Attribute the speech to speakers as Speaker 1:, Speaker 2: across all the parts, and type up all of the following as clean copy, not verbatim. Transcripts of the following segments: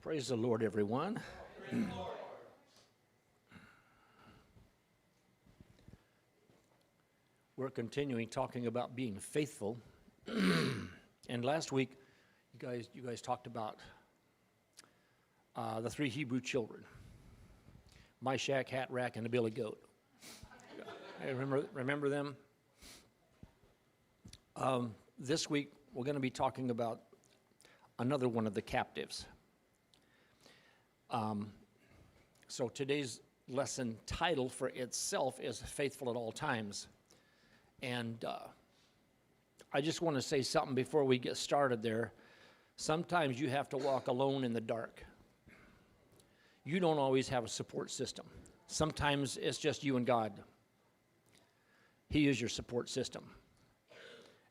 Speaker 1: Praise the Lord, everyone. We're continuing talking about being faithful. And last week, you guys talked about the three Hebrew children, Meshach, Hatrack, and the billy goat. Remember them? This week, we're going to be talking about another one of the captives. So today's lesson title for itself is Faithful at All Times. And I just want to say something before we get started there. Sometimes you have to walk alone in the dark. You don't always have a support system. Sometimes it's just you and God. He is your support system.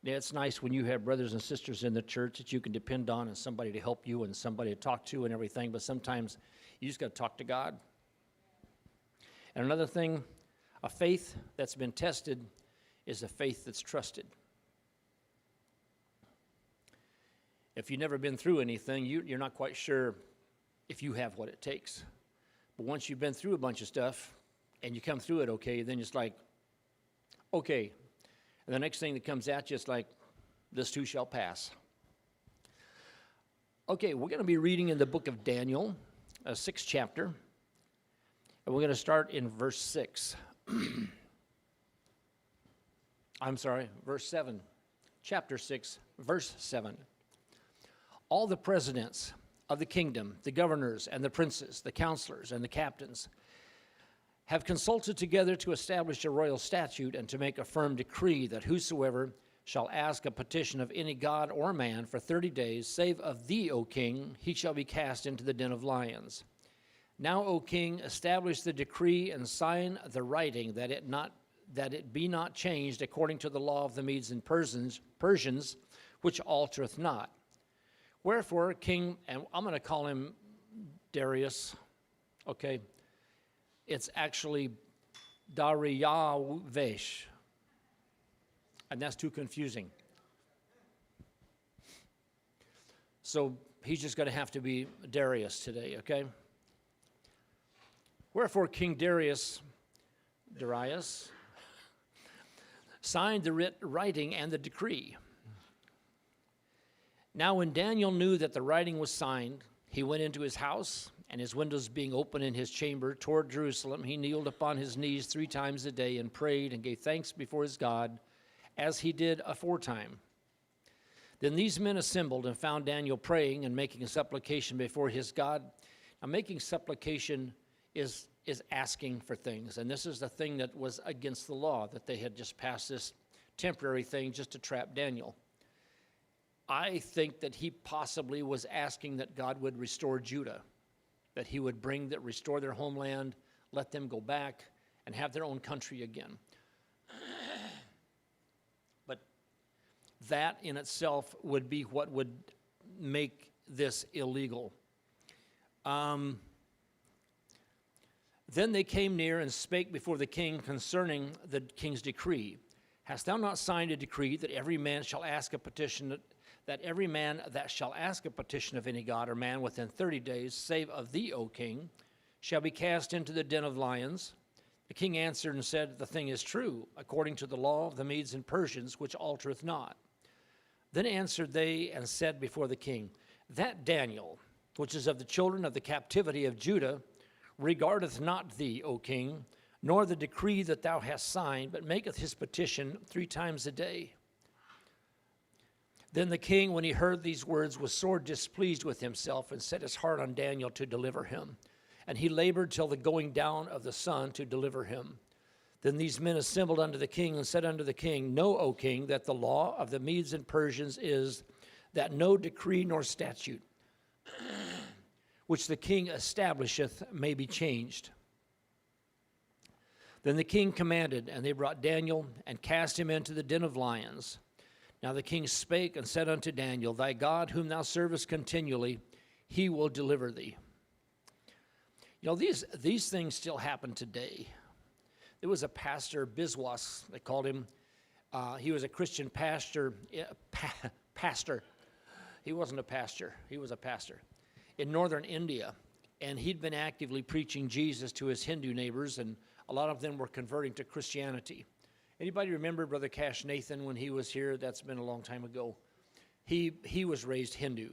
Speaker 1: Yeah, it's nice when you have brothers and sisters in the church that you can depend on and somebody to help you and somebody to talk to and everything, but sometimes you just got to talk to God. And another thing, a faith that's been tested is a faith that's trusted. If you've never been through anything, you're not quite sure if you have what it takes. But once you've been through a bunch of stuff and you come through it okay, then it's like, okay. And the next thing that comes at you is like, this too shall pass. Okay, we're going to be reading in the book of Daniel, a 6th chapter. And we're going to start in verse 6. Verse 7. Chapter 6, verse 7. All the presidents of the kingdom, the governors and the princes, the counselors and the captains, have consulted together to establish a royal statute and to make a firm decree that whosoever shall ask a petition of any god or man for 30 days, save of thee, O king, he shall be cast into the den of lions. Now, O king, establish the decree and sign the writing that it be not changed according to the law of the Medes and Persians, which altereth not. Wherefore, king, and I'm going to call him Darius, okay? It's actually Dariyavesh, and that's too confusing. So he's just going to have to be Darius today, okay? Wherefore King Darius signed the writing and the decree. Now when Daniel knew that the writing was signed, he went into his house, and his windows being open in his chamber toward Jerusalem, he kneeled upon his knees 3 times a day and prayed and gave thanks before his God, as he did aforetime. Then these men assembled and found Daniel praying and making a supplication before his God. Now, making supplication is asking for things, and this is the thing that was against the law, that they had just passed this temporary thing just to trap Daniel. I think that he possibly was asking that God would restore Judah, that he would restore their homeland, let them go back, and have their own country again. But that in itself would be what would make this illegal. Then they came near and spake before the king concerning the king's decree. Hast thou not signed a decree that every man shall ask a petition, that every man that shall ask a petition of any god or man within 30 days, save of thee, O king, shall be cast into the den of lions? The king answered and said, the thing is true, according to the law of the Medes and Persians, which altereth not. Then answered they and said before the king, that Daniel, which is of the children of the captivity of Judah, regardeth not thee, O king, nor the decree that thou hast signed, but maketh his petition 3 times a day. Then the king, when he heard these words, was sore displeased with himself, and set his heart on Daniel to deliver him. And he labored till the going down of the sun to deliver him. Then these men assembled unto the king, and said unto the king, Know, O king, that the law of the Medes and Persians is that no decree nor statute which the king establisheth may be changed. Then the king commanded, and they brought Daniel, and cast him into the den of lions. Now the king spake and said unto Daniel, Thy God, whom thou servest continually, he will deliver thee. You know, these things still happen today. There was a pastor, Biswas, they called him. He was a Christian pastor. Pastor. He wasn't a pastor. He was a pastor. in northern India, and he'd been actively preaching Jesus to his Hindu neighbors, and a lot of them were converting to Christianity. Anybody remember Brother Cash Nathan when he was here? That's been a long time ago. He was raised Hindu.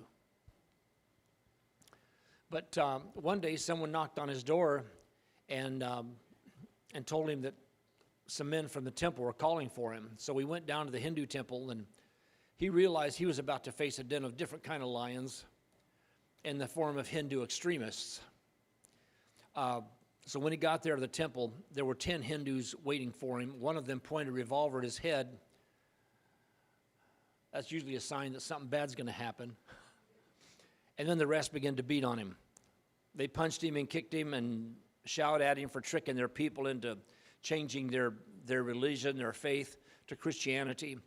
Speaker 1: But one day someone knocked on his door and told him that some men from the temple were calling for him. So he went down to the Hindu temple, and he realized he was about to face a den of different kind of lions in the form of Hindu extremists. So when he got there to the temple, there were 10 Hindus waiting for him. One of them pointed a revolver at his head. That's usually a sign that something bad's going to happen. And then the rest began to beat on him. They punched him and kicked him and shouted at him for tricking their people into changing their religion, their faith to Christianity.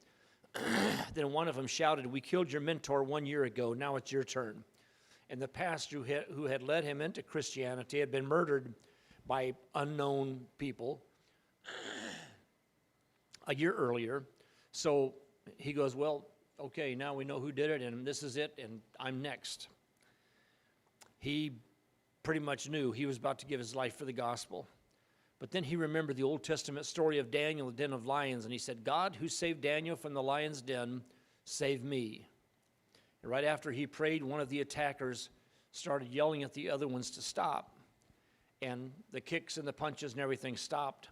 Speaker 1: Then one of them shouted, "We killed your mentor 1 year ago, now it's your turn." And the pastor who had led him into Christianity had been murdered by unknown people a year earlier. So he goes, "Well, okay, now we know who did it, and this is it, and I'm next." He pretty much knew he was about to give his life for the gospel. But then he remembered the Old Testament story of Daniel, the den of lions, and he said, "God, who saved Daniel from the lion's den, save me." And right after he prayed, one of the attackers started yelling at the other ones to stop. And the kicks and the punches and everything stopped.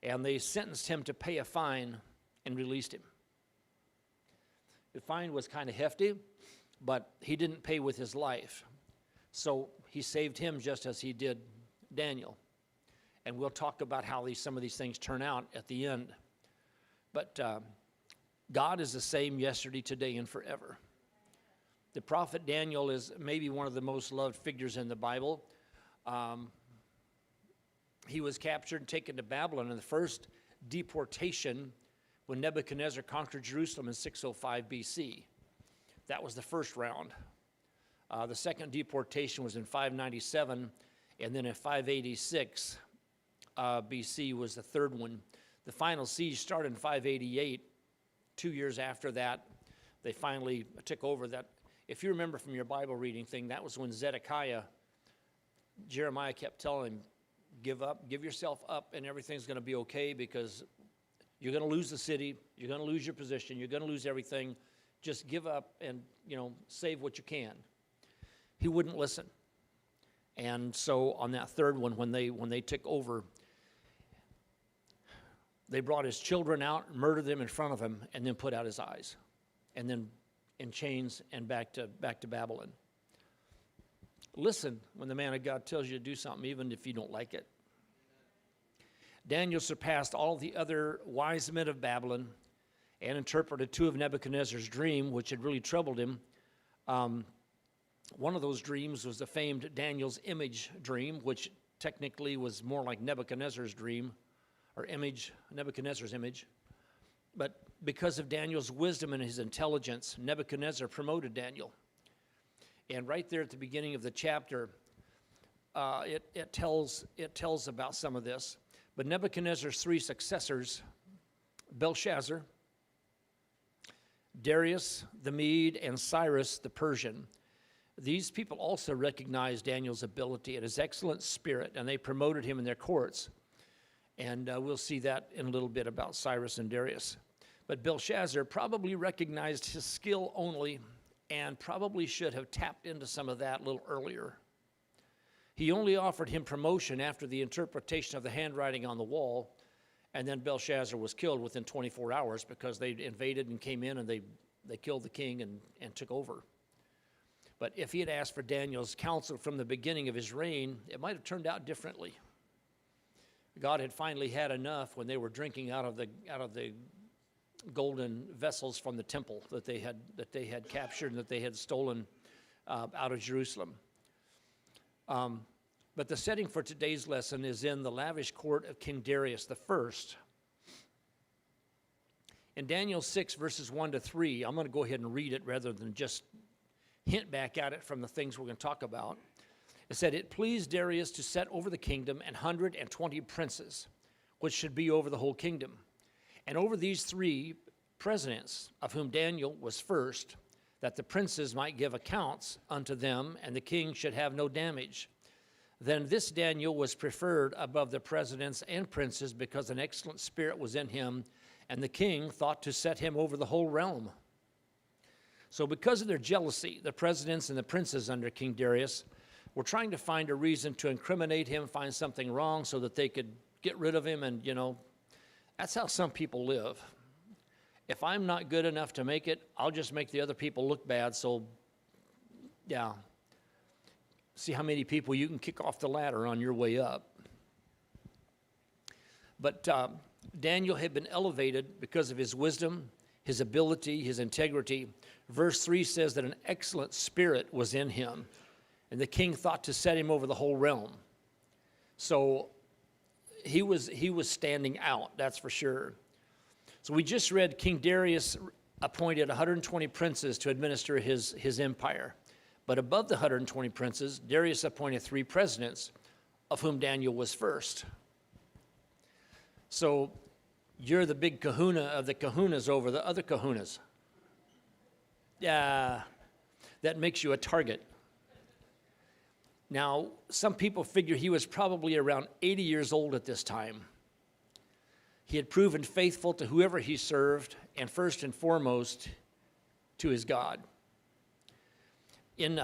Speaker 1: And they sentenced him to pay a fine and released him. The fine was kind of hefty, but he didn't pay with his life. So he saved him just as he did Daniel. And we'll talk about how some of these things turn out at the end. But God is the same yesterday, today, and forever. The prophet Daniel is maybe one of the most loved figures in the Bible. He was captured and taken to Babylon in the first deportation when Nebuchadnezzar conquered Jerusalem in 605 BC. That was the first round. The second deportation was in 597, and then in 586 BC was the third one. The final siege started in 588. 2 years after that, they finally took over that. If you remember from your Bible reading thing, that was when Jeremiah kept telling him, "Give up, give yourself up, and everything's going to be okay, because you're going to lose the city, you're going to lose your position, you're going to lose everything. Just give up and, save what you can." He wouldn't listen. And so on that third one, when they took over, they brought his children out, murdered them in front of him, and then put out his eyes, and then in chains and back to Babylon. Listen when the man of God tells you to do something, even if you don't like it. Daniel surpassed all the other wise men of Babylon and interpreted 2 of Nebuchadnezzar's dreams, which had really troubled him. One of those dreams was the famed Daniel's image dream, which technically was more like Nebuchadnezzar's dream, or image, Nebuchadnezzar's image. But because of Daniel's wisdom and his intelligence, Nebuchadnezzar promoted Daniel. And right there at the beginning of the chapter, it tells about some of this. But Nebuchadnezzar's 3 successors, Belshazzar, Darius the Mede, and Cyrus the Persian, these people also recognized Daniel's ability and his excellent spirit, and they promoted him in their courts. And we'll see that in a little bit about Cyrus and Darius. But Belshazzar probably recognized his skill only, and probably should have tapped into some of that a little earlier. He only offered him promotion after the interpretation of the handwriting on the wall, and then Belshazzar was killed within 24 hours because they invaded and came in, and they killed the king and took over. But if he had asked for Daniel's counsel from the beginning of his reign, it might have turned out differently. God had finally had enough when they were drinking out of the golden vessels from the temple that they had captured and that they had stolen out of Jerusalem. But the setting for today's lesson is in the lavish court of King Darius the First. In Daniel 6, verses 1 to 3, I'm going to go ahead and read it rather than just hint back at it from the things we're going to talk about. It said, "It pleased Darius to set over the kingdom 120 princes, which should be over the whole kingdom. And over these 3 presidents, of whom Daniel was first, that the princes might give accounts unto them, and the king should have no damage. Then this Daniel was preferred above the presidents and princes because an excellent spirit was in him, and the king thought to set him over the whole realm. So because of their jealousy, the presidents and the princes under King Darius were trying to find a reason to incriminate him, find something wrong so that they could get rid of him. And, that's how some people live. If I'm not good enough to make it, I'll just make the other people look bad. So, yeah. See how many people you can kick off the ladder on your way up. But Daniel had been elevated because of his wisdom, his ability, his integrity. Verse 3 says that an excellent spirit was in him, and the king thought to set him over the whole realm. So he was standing out, that's for sure. So we just read King Darius appointed 120 princes to administer his empire. But above the 120 princes, Darius appointed 3 presidents, of whom Daniel was first. So you're the big kahuna of the kahunas over the other kahunas. Yeah, that makes you a target. Now, some people figure he was probably around 80 years old at this time. He had proven faithful to whoever he served, and first and foremost, to his God. In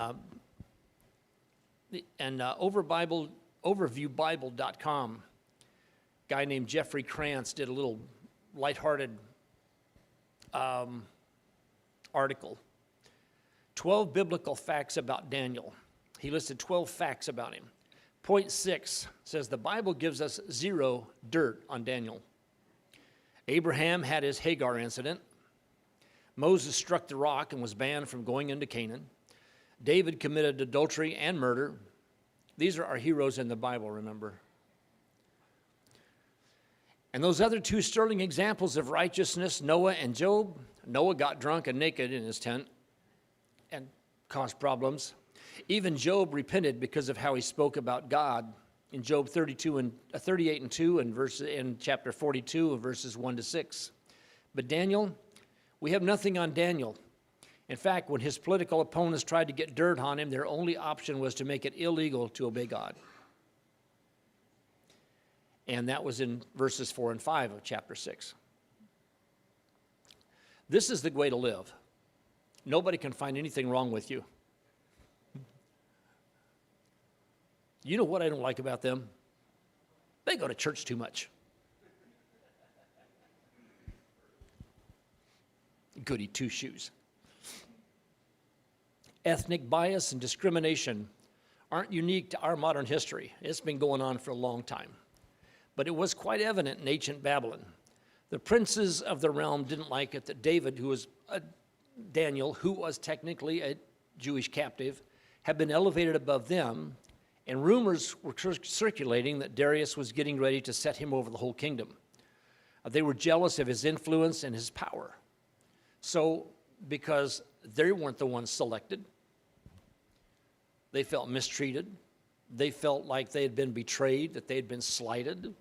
Speaker 1: overviewbible.com, a guy named Jeffrey Krantz did a little lighthearted article. 12 biblical facts about Daniel. He listed 12 facts about him. Point 6 says the Bible gives us 0 dirt on Daniel. Abraham had his Hagar incident. Moses struck the rock and was banned from going into Canaan. David committed adultery and murder. These are our heroes in the Bible, remember. And those other 2 sterling examples of righteousness, Noah and Job. Noah got drunk and naked in his tent and caused problems. Even Job repented because of how he spoke about God in Job 38 and 2 and in chapter 42 verses 1 to 6. But Daniel, we have nothing on Daniel. In fact, when his political opponents tried to get dirt on him, their only option was to make it illegal to obey God. And that was in verses 4 and 5 of chapter 6. This is the way to live. Nobody can find anything wrong with you. You know what I don't like about them? They go to church too much. Goody two-shoes. Ethnic bias and discrimination aren't unique to our modern history. It's been going on for a long time. But it was quite evident in ancient Babylon. The princes of the realm didn't like it that Daniel, who was technically a Jewish captive, had been elevated above them, and rumors were circulating that Darius was getting ready to set him over the whole kingdom. They were jealous of his influence and his power. So, because they weren't the ones selected, they felt mistreated. They felt like they had been betrayed, that they had been slighted,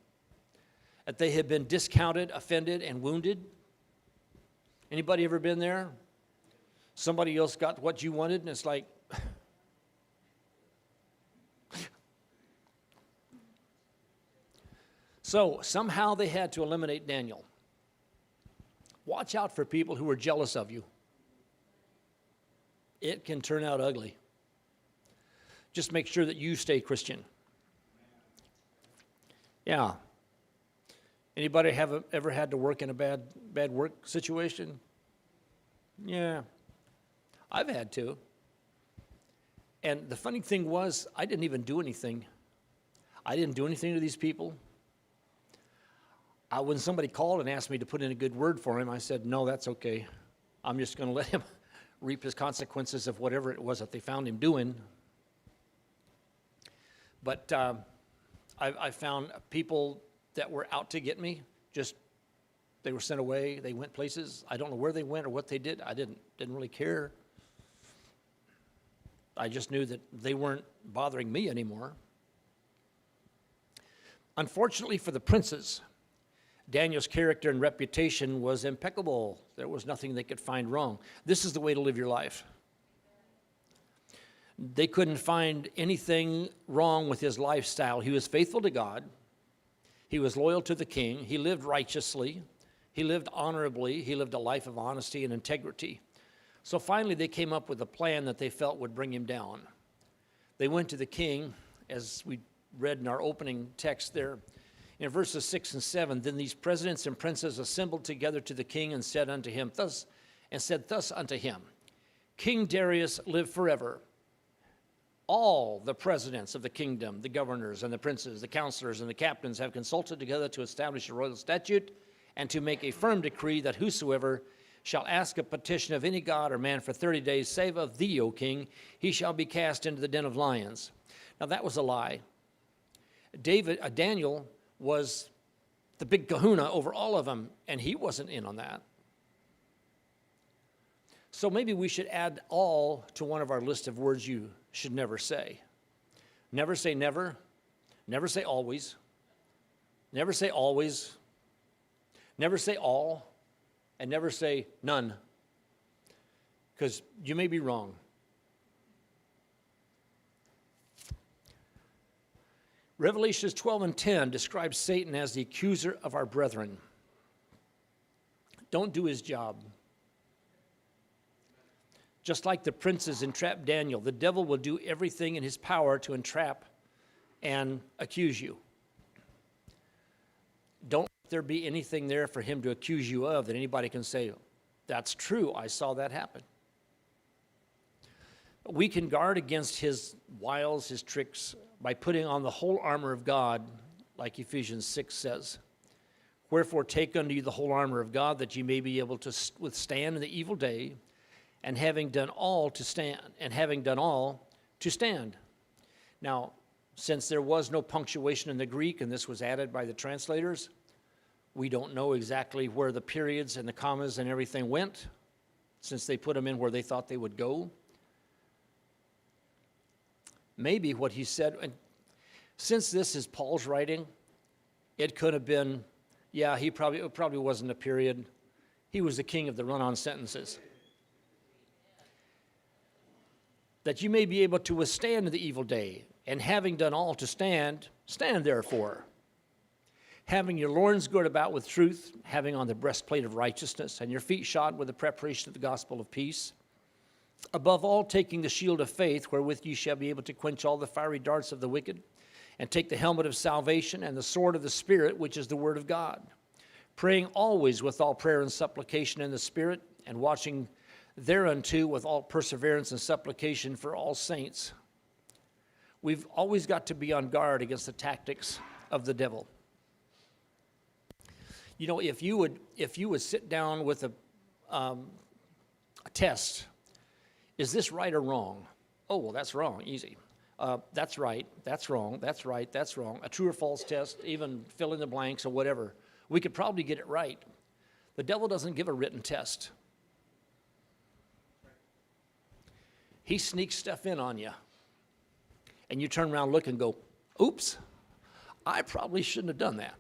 Speaker 1: that they had been discounted, offended, and wounded. Anybody ever been there? Somebody else got what you wanted, and it's like, so somehow they had to eliminate Daniel. Watch out for people who are jealous of you. It can turn out ugly. Just make sure that you stay Christian. Yeah. Anybody ever had to work in a bad work situation? Yeah. I've had to. And the funny thing was, I didn't even do anything. I didn't do anything to these people. When somebody called and asked me to put in a good word for him, I said, no, that's okay. I'm just going to let him reap his consequences of whatever it was that they found him doing. But I found people that were out to get me, they were sent away, they went places. I don't know where they went or what they did. I didn't really care. I just knew that they weren't bothering me anymore. Unfortunately for the princes, Daniel's character and reputation was impeccable. There was nothing they could find wrong. This is the way to live your life. They couldn't find anything wrong with his lifestyle. He was faithful to God. He was loyal to the king. He lived righteously. He lived honorably. He lived a life of honesty and integrity. So finally, they came up with a plan that they felt would bring him down. They went to the king, as we read in our opening text there, in verses 6 and 7. Then these presidents and princes assembled together to the king and said thus unto him, King Darius, live forever. All the presidents of the kingdom, the governors and the princes, the counselors and the captains have consulted together to establish a royal statute and to make a firm decree that whosoever shall ask a petition of any god or man for 30 days, save of thee, O king, he shall be cast into the den of lions. Now that was a lie. Daniel was the big kahuna over all of them, and he wasn't in on that. So maybe we should add all to one of our list of words you should never say. Never say never. Never say always. Never say always. Never say all. And never say none. Because you may be wrong. Revelations 12 and 10 describes Satan as the accuser of our brethren. Don't do his job. Just like the princes entrapped Daniel, the devil will do everything in his power to entrap and accuse you. Don't let there be anything there for him to accuse you of that anybody can say, that's true, I saw that happen. We can guard against his wiles, his tricks, by putting on the whole armor of God, like Ephesians 6 says. Wherefore take unto you the whole armor of God, that ye may be able to withstand in the evil day, and having done all to stand. Now, since there was no punctuation in the Greek, and this was added by the translators, we don't know exactly where the periods and the commas and everything went, since they put them in where they thought they would go. Maybe what he said, and since this is Paul's writing, it could have been, yeah, it probably wasn't a period. He was the king of the run-on sentences. That you may be able to withstand the evil day, and having done all to stand, stand therefore. Having your loins girded about with truth, having on the breastplate of righteousness, and your feet shod with the preparation of the gospel of peace. Above all, taking the shield of faith, wherewith ye shall be able to quench all the fiery darts of the wicked, and take the helmet of salvation and the sword of the Spirit, which is the word of God. Praying always with all prayer and supplication in the Spirit, and watching thereunto with all perseverance and supplication for all saints. We've always got to be on guard against the tactics of the devil. You know, if you would sit down with a test, is this right or wrong? Oh, well, that's wrong, easy. That's right, that's wrong, that's right, that's wrong. A true or false test, even fill in the blanks or whatever. We could probably get it right. The devil doesn't give a written test. He sneaks stuff in on you. And you turn around, look, and go, oops, I probably shouldn't have done that.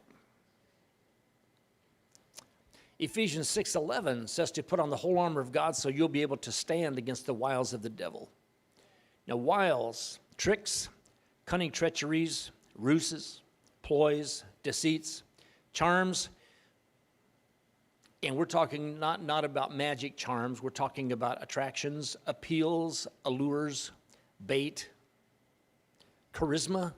Speaker 1: Ephesians 6:11 says to put on the whole armor of God so you'll be able to stand against the wiles of the devil. Now, wiles, tricks, cunning treacheries, ruses, ploys, deceits, charms, and we're talking not about magic charms. We're talking about attractions, appeals, allures, bait, charisma.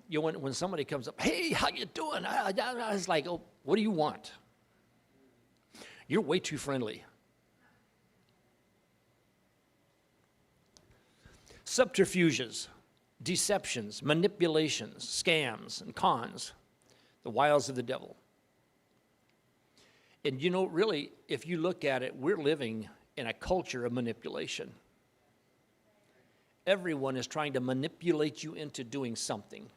Speaker 1: You know, when somebody comes up, hey, how you doing? I was like, oh, what do you want? You're way too friendly. Subterfuges, deceptions, manipulations, scams, and cons, the wiles of the devil. And you know, really, if you look at it, we're living in a culture of manipulation. Everyone is trying to manipulate you into doing something,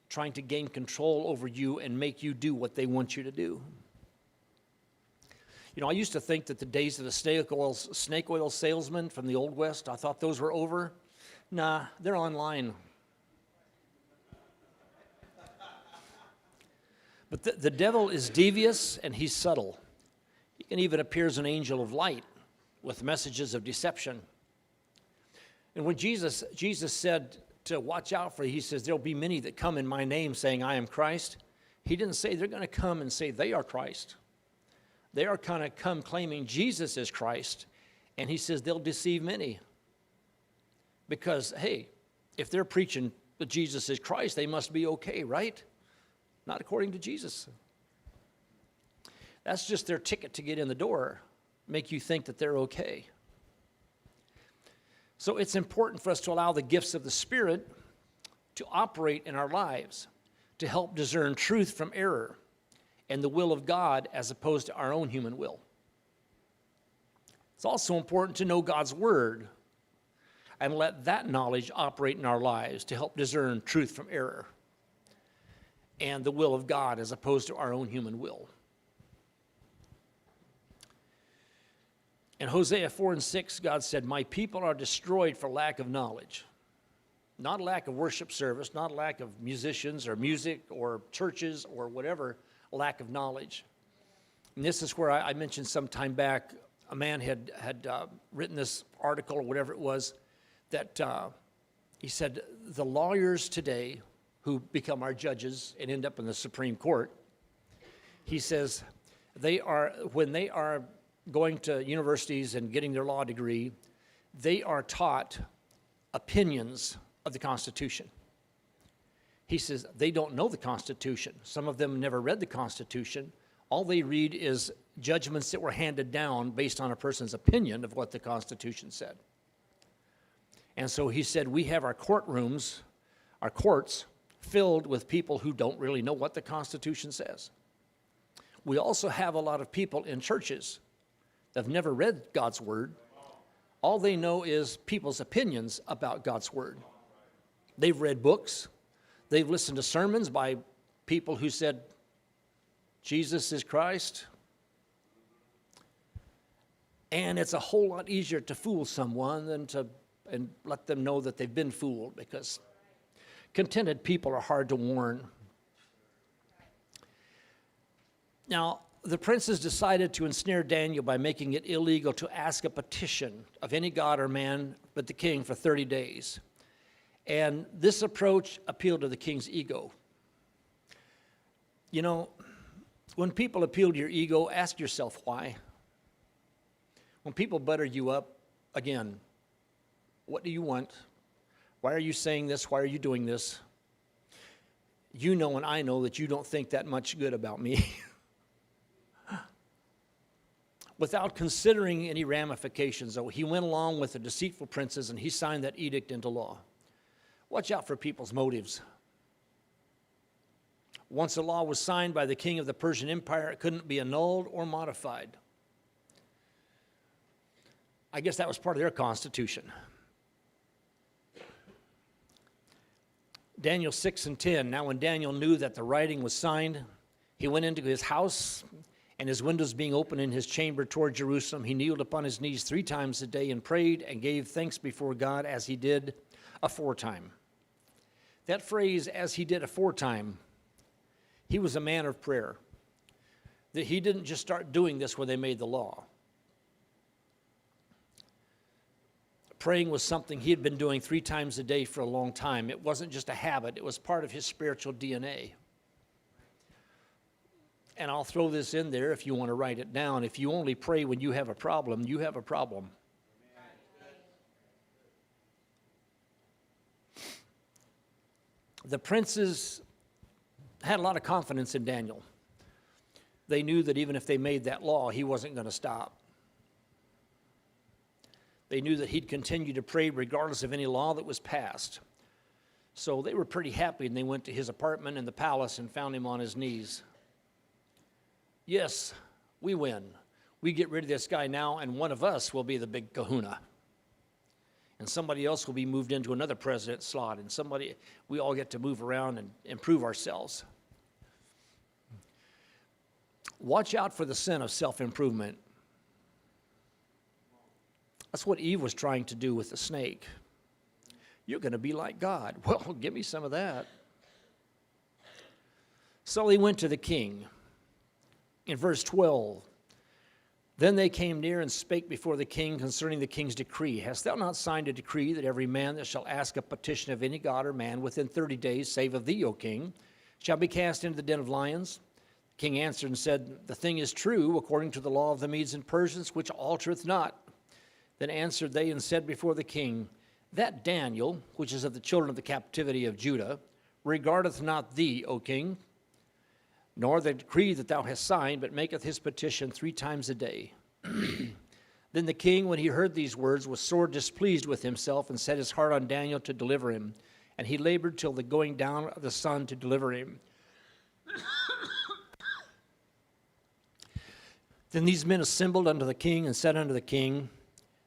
Speaker 1: trying to gain control over you and make you do what they want you to do. You know, I used to think that the days of the snake oil salesman from the Old West, I thought those were over. Nah, they're online. But the devil is devious and he's subtle. He can even appear as an angel of light with messages of deception. And when Jesus said to watch out for, he says, there'll be many that come in my name saying, I am Christ. He didn't say they're going to come and say they are Christ. They are going to come claiming Jesus is Christ. And he says they'll deceive many. Because, hey, if they're preaching that Jesus is Christ, they must be okay, right? Not according to Jesus. That's just their ticket to get in the door, make you think that they're okay. So it's important for us to allow the gifts of the Spirit to operate in our lives, to help discern truth from error and the will of God as opposed to our own human will. It's also important to know God's Word and let that knowledge operate in our lives to help discern truth from error and the will of God as opposed to our own human will. In Hosea 4:6, God said, my people are destroyed for lack of knowledge. Not a lack of worship service, not a lack of musicians or music or churches or whatever, lack of knowledge. And this is where I mentioned some time back, a man had written this article or whatever it was, that he said the lawyers today who become our judges and end up in the Supreme Court, he says when they are going to universities and getting their law degree, they are taught opinions of the Constitution. He says they don't know the Constitution. Some of them never read the Constitution. All they read is judgments that were handed down based on a person's opinion of what the Constitution said. And so he said, we have our courtrooms, our courts, filled with people who don't really know what the Constitution says. We also have a lot of people in churches that have never read God's Word. All they know is people's opinions about God's Word. They've read books. They've listened to sermons by people who said, Jesus is Christ. And it's a whole lot easier to fool someone than to and let them know that they've been fooled, because contented people are hard to warn. Now, the princes decided to ensnare Daniel by making it illegal to ask a petition of any god or man but the king for 30 days. And this approach appealed to the king's ego. You know, when people appeal to your ego, ask yourself why. When people butter you up, again, what do you want? Why are you saying this? Why are you doing this? You know and I know that you don't think that much good about me. Without considering any ramifications, though, he went along with the deceitful princes and he signed that edict into law. Watch out for people's motives. Once a law was signed by the king of the Persian Empire, it couldn't be annulled or modified. I guess that was part of their constitution. Daniel 6:10, now when Daniel knew that the writing was signed, he went into his house, and his windows being open in his chamber toward Jerusalem, he kneeled upon his knees 3 times a day and prayed and gave thanks before God as he did aforetime. That phrase, as he did aforetime, he was a man of prayer. That he didn't just start doing this when they made the law. Praying was something he had been doing 3 times a day for a long time. It wasn't just a habit, it was part of his spiritual DNA. And I'll throw this in there if you want to write it down. If you only pray when you have a problem, you have a problem. The princes had a lot of confidence in Daniel. They knew that even if they made that law, he wasn't going to stop. They knew that he'd continue to pray regardless of any law that was passed. So they were pretty happy, and they went to his apartment in the palace and found him on his knees. Yes, we win. We get rid of this guy now, and one of us will be the big kahuna. And somebody else will be moved into another president's slot, and we all get to move around and improve ourselves. Watch out for the sin of self-improvement. That's what Eve was trying to do with the snake. You're going to be like God. Well, give me some of that. So they went to the king. In verse 12, then they came near and spake before the king concerning the king's decree. Hast thou not signed a decree that every man that shall ask a petition of any god or man within 30 days, save of thee, O king, shall be cast into the den of lions? The king answered and said, the thing is true, according to the law of the Medes and Persians, which altereth not. Then answered they and said before the king, that Daniel, which is of the children of the captivity of Judah, regardeth not thee, O king, nor the decree that thou hast signed, but maketh his petition 3 times a day. Then the king, when he heard these words, was sore displeased with himself, and set his heart on Daniel to deliver him. And he labored till the going down of the sun to deliver him. Then these men assembled unto the king, and said unto the king,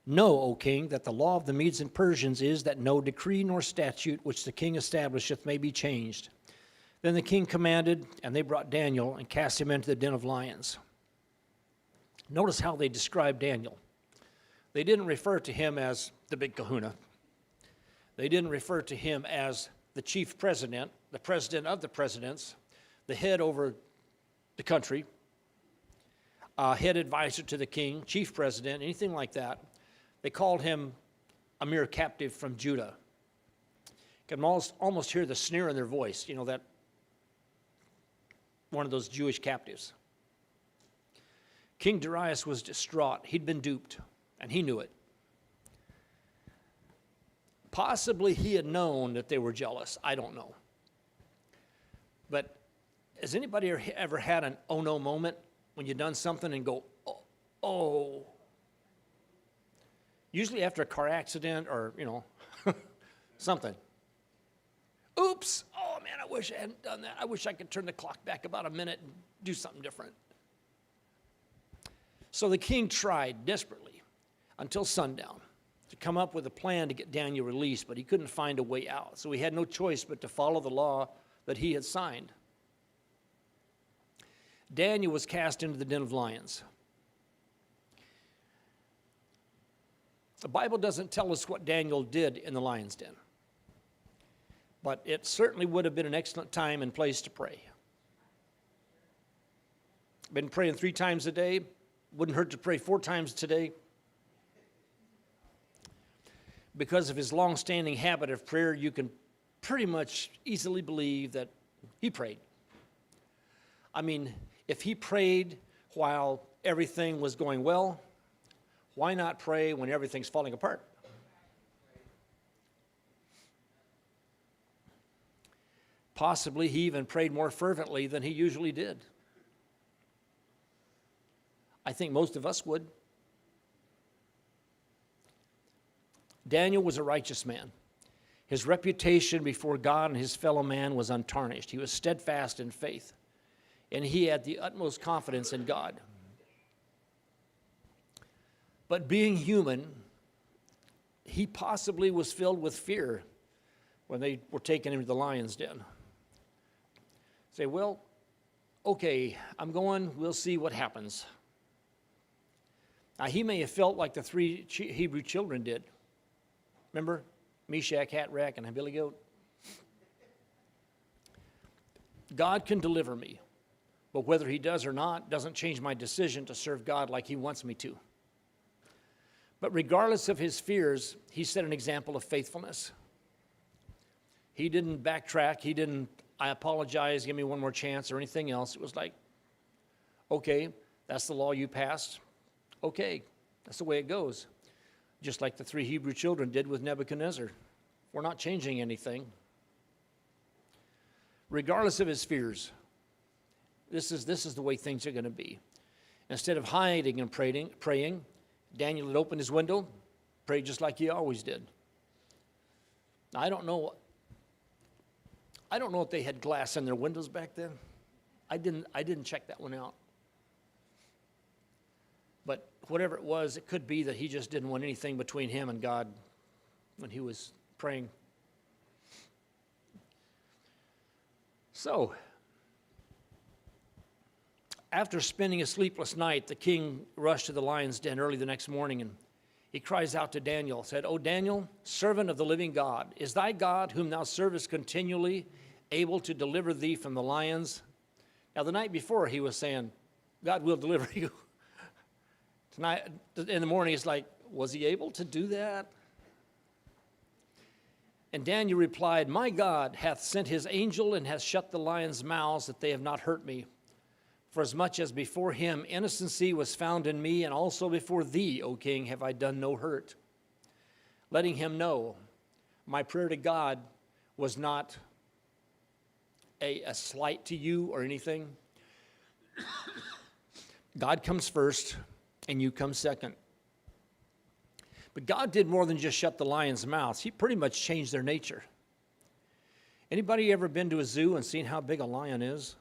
Speaker 1: know, O king, that the law of the Medes and Persians is that no decree nor statute which the king establisheth may be changed. Then the king commanded, and they brought Daniel and cast him into the den of lions. Notice how they describe Daniel. They didn't refer to him as the big kahuna. They didn't refer to him as the chief president, the president of the presidents, the head over the country, head advisor to the king, chief president, anything like that. They called him a mere captive from Judah. You can almost hear the sneer in their voice, that one of those Jewish captives. King Darius was distraught. He'd been duped, and he knew it. Possibly he had known that they were jealous. I don't know. But has anybody ever had an oh no moment when you've done something and go, oh? Usually after a car accident or, something. Oops, oh man, I wish I hadn't done that. I wish I could turn the clock back about a minute and do something different. So the king tried desperately until sundown to come up with a plan to get Daniel released, but he couldn't find a way out. So he had no choice but to follow the law that he had signed. Daniel was cast into the den of lions. The Bible doesn't tell us what Daniel did in the lion's den, but it certainly would have been an excellent time and place to pray. Been praying 3 times a day. Wouldn't hurt to pray 4 times today. Because of his long-standing habit of prayer, you can pretty much easily believe that he prayed. I mean, if he prayed while everything was going well, why not pray when everything's falling apart? Possibly he even prayed more fervently than he usually did. I think most of us would. Daniel was a righteous man. His reputation before God and his fellow man was untarnished. He was steadfast in faith, and he had the utmost confidence in God. But being human, he possibly was filled with fear when they were taking him to the lion's den. Say, well, okay, I'm going, we'll see what happens. Now, he may have felt like the 3 Hebrew children did. Remember? Meshach, Shadrach, and Abednego. God can deliver me, but whether he does or not doesn't change my decision to serve God like he wants me to. But regardless of his fears, he set an example of faithfulness. He didn't backtrack. He didn't, I apologize, give me one more chance or anything else. It was like, okay, that's the law you passed. Okay, that's the way it goes. Just like the 3 Hebrew children did with Nebuchadnezzar. We're not changing anything. Regardless of his fears, this is the way things are going to be. Instead of hiding and praying, Daniel had opened his window, prayed just like he always did. Now, I don't know if they had glass in their windows back then. I didn't check that one out. But whatever it was, it could be that he just didn't want anything between him and God when he was praying. So, after spending a sleepless night, the king rushed to the lion's den early the next morning, and he cries out to Daniel, said, O Daniel, servant of the living God, is thy God, whom thou servest continually, able to deliver thee from the lions? Now, the night before, he was saying, God will deliver you. Tonight, in the morning, it's like, was he able to do that? And Daniel replied, my God hath sent his angel and hath shut the lions' mouths, that they have not hurt me. For as much as before him innocency was found in me, and also before thee, O king, have I done no hurt. Letting him know my prayer to God was not a slight to you or anything. God comes first, and you come second. But God did more than just shut the lions' mouths. He pretty much changed their nature. Anybody ever been to a zoo and seen how big a lion is?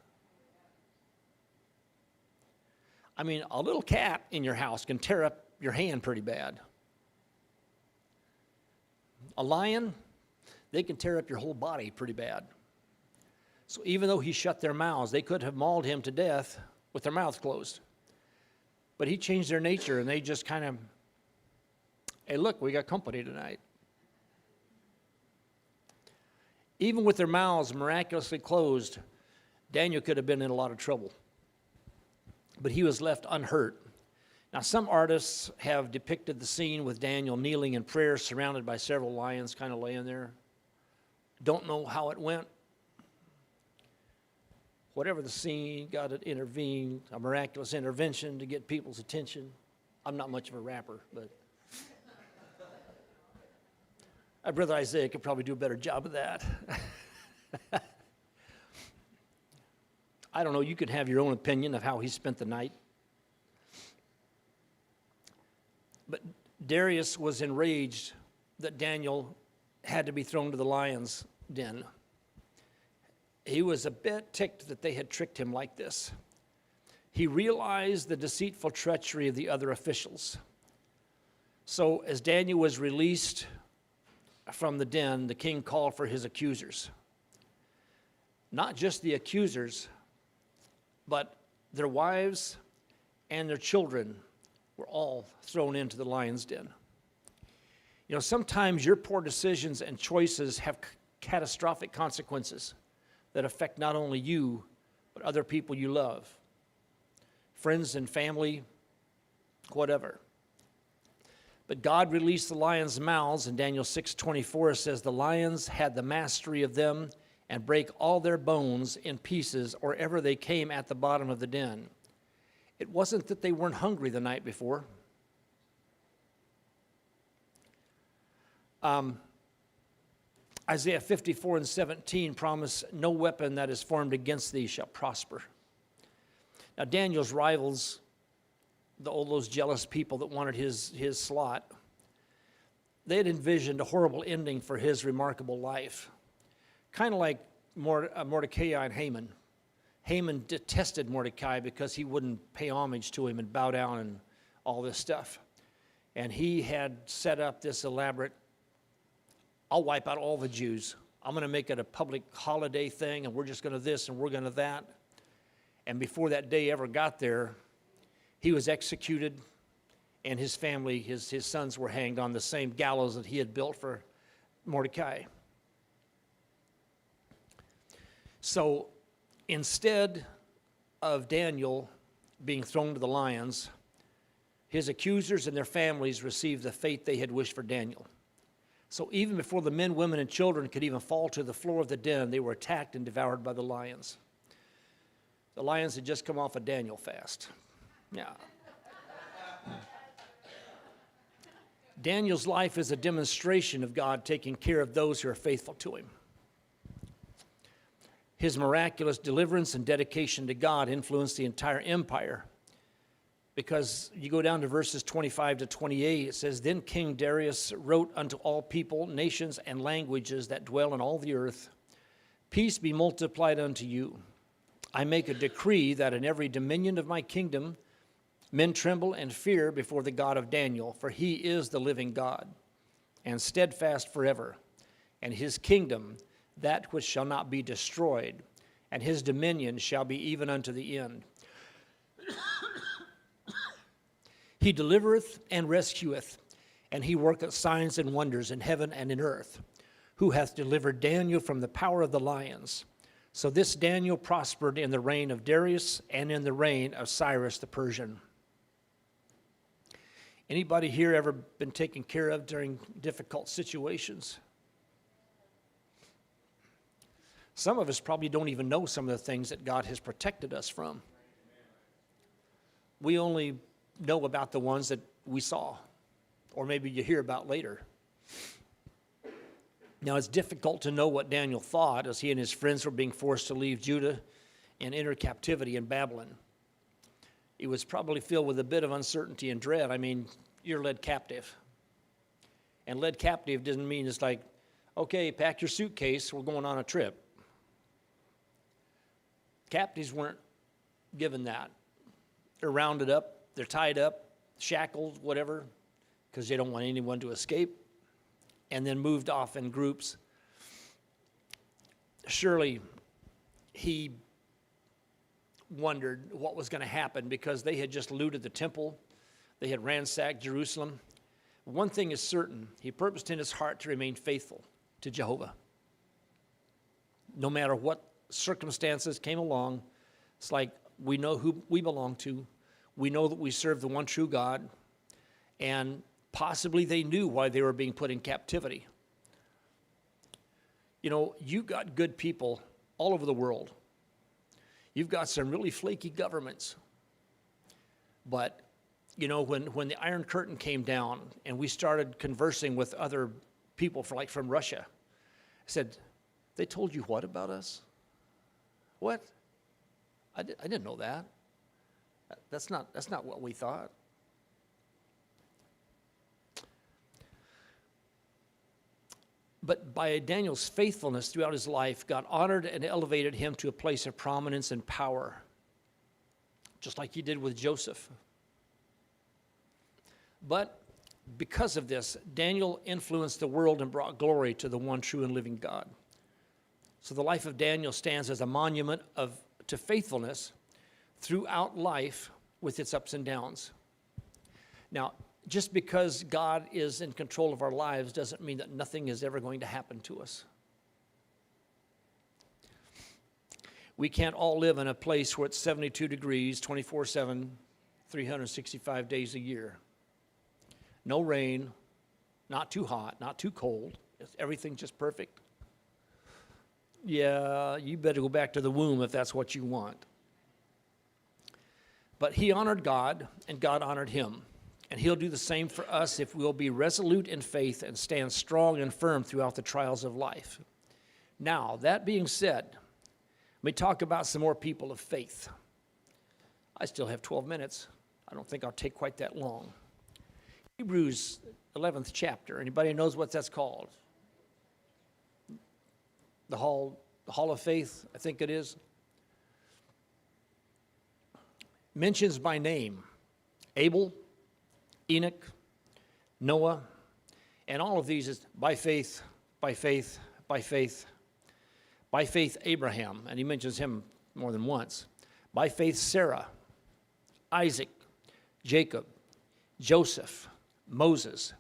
Speaker 1: I mean, a little cat in your house can tear up your hand pretty bad. A lion, they can tear up your whole body pretty bad. So even though he shut their mouths, they could have mauled him to death with their mouth closed. But he changed their nature, and they just kind of, hey, look, we got company tonight. Even with their mouths miraculously closed, Daniel could have been in a lot of trouble. But he was left unhurt. Now, some artists have depicted the scene with Daniel kneeling in prayer, surrounded by several lions kind of laying there. Don't know how it went. Whatever the scene, God had intervened, a miraculous intervention to get people's attention. I'm not much of a rapper, but my brother Isaiah could probably do a better job of that. I don't know, you could have your own opinion of how he spent the night. But Darius was enraged that Daniel had to be thrown to the lion's den. He was a bit ticked that they had tricked him like this. He realized the deceitful treachery of the other officials. So as Daniel was released from the den, the king called for his accusers. Not just the accusers, but their wives and their children were all thrown into the lion's den. You know, sometimes your poor decisions and choices have catastrophic consequences that affect not only you, but other people you love, friends and family, whatever. But God released the lions' mouths. In Daniel 6:24 says, the lions had the mastery of them and break all their bones in pieces or ever they came at the bottom of the den. It wasn't that they weren't hungry the night before. Isaiah 54:17 promised, no weapon that is formed against thee shall prosper. Now Daniel's rivals, all those jealous people that wanted his slot, they had envisioned a horrible ending for his remarkable life. Kind of like Mordecai and Haman. Haman detested Mordecai because he wouldn't pay homage to him and bow down and all this stuff. And he had set up this elaborate, I'll wipe out all the Jews. I'm going to make it a public holiday thing, and we're just going to this and we're going to that. And before that day ever got there, he was executed, and his family, his sons were hanged on the same gallows that he had built for Mordecai. So instead of Daniel being thrown to the lions, his accusers and their families received the fate they had wished for Daniel. So even before the men, women, and children could even fall to the floor of the den, they were attacked and devoured by the lions. The lions had just come off a Daniel fast. Yeah. Daniel's life is a demonstration of God taking care of those who are faithful to him. His miraculous deliverance and dedication to God influenced the entire empire. Because you go down to verses 25 to 28, it says, then King Darius wrote unto all people, nations, and languages that dwell in all the earth, peace be multiplied unto you. I make a decree that in every dominion of my kingdom men tremble and fear before the God of Daniel, for he is the living God, and steadfast forever, and his kingdom that which shall not be destroyed, and his dominion shall be even unto the end. He delivereth and rescueth, and he worketh signs and wonders in heaven and in earth, who hath delivered Daniel from the power of the lions. So this Daniel prospered in the reign of Darius and in the reign of Cyrus the Persian. Anybody here ever been taken care of during difficult situations? Some of us probably don't even know some of the things that God has protected us from. We only know about the ones that we saw, or maybe you hear about later. Now, it's difficult to know what Daniel thought as he and his friends were being forced to leave Judah and enter captivity in Babylon. He was probably filled with a bit of uncertainty and dread. I mean, you're led captive. And led captive doesn't mean it's like, okay, pack your suitcase, we're going on a trip. Captives weren't given that. They're rounded up, they're tied up, shackled, whatever, because they don't want anyone to escape, and then moved off in groups. Surely he wondered what was going to happen because they had just looted the temple. They had ransacked Jerusalem. One thing is certain, he purposed in his heart to remain faithful to Jehovah. No matter what circumstances came along, it's like we know who we belong to. We know that we serve the one true God, and possibly they knew why they were being put in captivity. You know, you've got good people all over the world. You've got some really flaky governments. But, you know, when the Iron Curtain came down and we started conversing with other people from Russia, I said, they told you what about us? What? I didn't know that. That's not what we thought. But by Daniel's faithfulness throughout his life, God honored and elevated him to a place of prominence and power, just like he did with Joseph. But because of this, Daniel influenced the world and brought glory to the one true and living God. So the life of Daniel stands as a monument to faithfulness throughout life with its ups and downs. Now, just because God is in control of our lives doesn't mean that nothing is ever going to happen to us. We can't all live in a place where it's 72 degrees, 24/7, 365 days a year. No rain, not too hot, not too cold. Everything's just perfect. Yeah, you better go back to the womb if that's what you want. But he honored God, and God honored him. And he'll do the same for us if we'll be resolute in faith and stand strong and firm throughout the trials of life. Now, that being said, let me talk about some more people of faith. I still have 12 minutes. I don't think I'll take quite that long. Hebrews 11th chapter. Anybody knows what that's called? The Hall of Faith, I think it is. Mentions by name Abel, Enoch, Noah, and all of these is by faith, by faith, by faith. By faith, Abraham, and he mentions him more than once. By faith, Sarah, Isaac, Jacob, Joseph, Moses.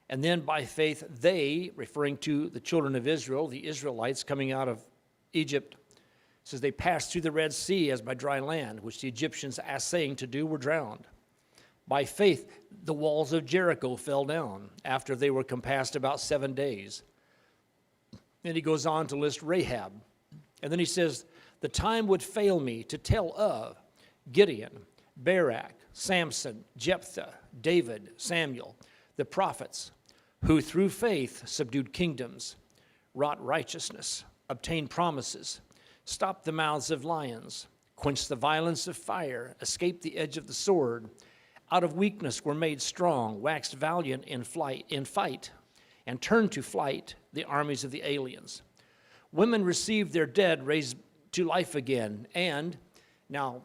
Speaker 1: And then by faith, they, referring to the children of Israel, the Israelites coming out of Egypt, says they passed through the Red Sea as by dry land, which the Egyptians, assaying to do, were drowned. By faith, the walls of Jericho fell down after they were compassed about 7 days. Then he goes on to list Rahab. And then he says, the time would fail me to tell of Gideon, Barak, Samson, Jephthah, David, Samuel, the prophets, who through faith subdued kingdoms, wrought righteousness, obtained promises, stopped the mouths of lions, quenched the violence of fire, escaped the edge of the sword, out of weakness were made strong, waxed valiant in fight, and turned to flight the armies of the aliens. Women received their dead raised to life again. And now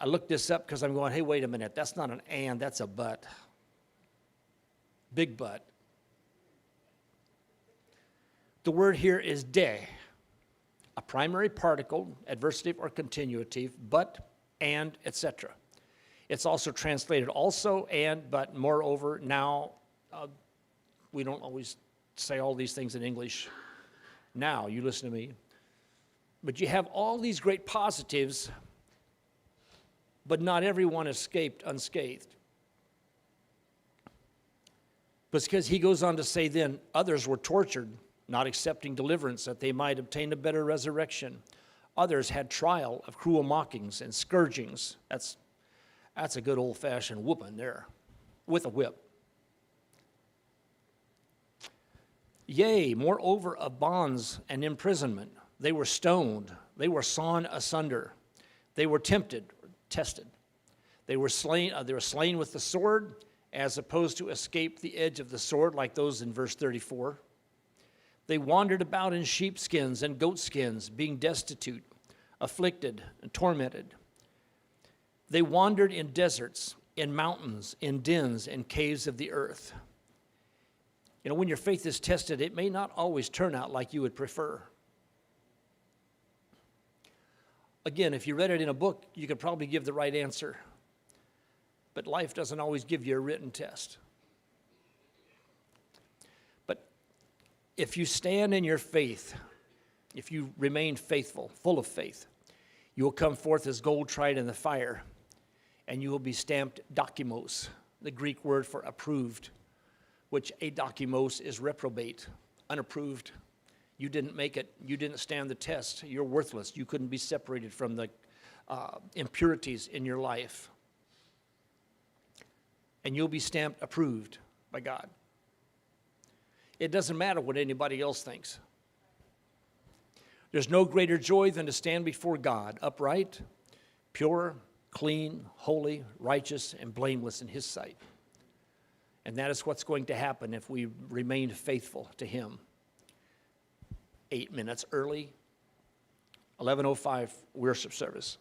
Speaker 1: I looked this up because I'm going, hey, wait a minute, that's not an and, that's a but. Big but. The word here is de, a primary particle, adversative or continuative, but, and, etc. It's also translated also, and, but, moreover, now. We don't always say all these things in English. Now, you listen to me. But you have all these great positives, but not everyone escaped unscathed. Because he goes on to say then, others were tortured, not accepting deliverance, that they might obtain a better resurrection. Others had trial of cruel mockings and scourgings. That's a good old-fashioned whooping there, with a whip. Yea, moreover, of bonds and imprisonment. They were stoned. They were sawn asunder. They were tempted, tested. They were slain with the sword, as opposed to escape the edge of the sword, like those in verse 34. They wandered about in sheepskins and goatskins, being destitute, afflicted, and tormented. They wandered in deserts, in mountains, in dens, and caves of the earth. You know, when your faith is tested, it may not always turn out like you would prefer. Again, if you read it in a book, you could probably give the right answer. But life doesn't always give you a written test. But if you stand in your faith, if you remain faithful, full of faith, you will come forth as gold tried in the fire, and you will be stamped dokimos, the Greek word for approved, which adokimos is reprobate, unapproved. You didn't make it. You didn't stand the test. You're worthless. You couldn't be separated from the impurities in your life. And you'll be stamped approved by God. It doesn't matter what anybody else thinks. There's no greater joy than to stand before God, upright, pure, clean, holy, righteous, and blameless in His sight. And that is what's going to happen if we remain faithful to Him. 8 minutes early, 11:05 worship service.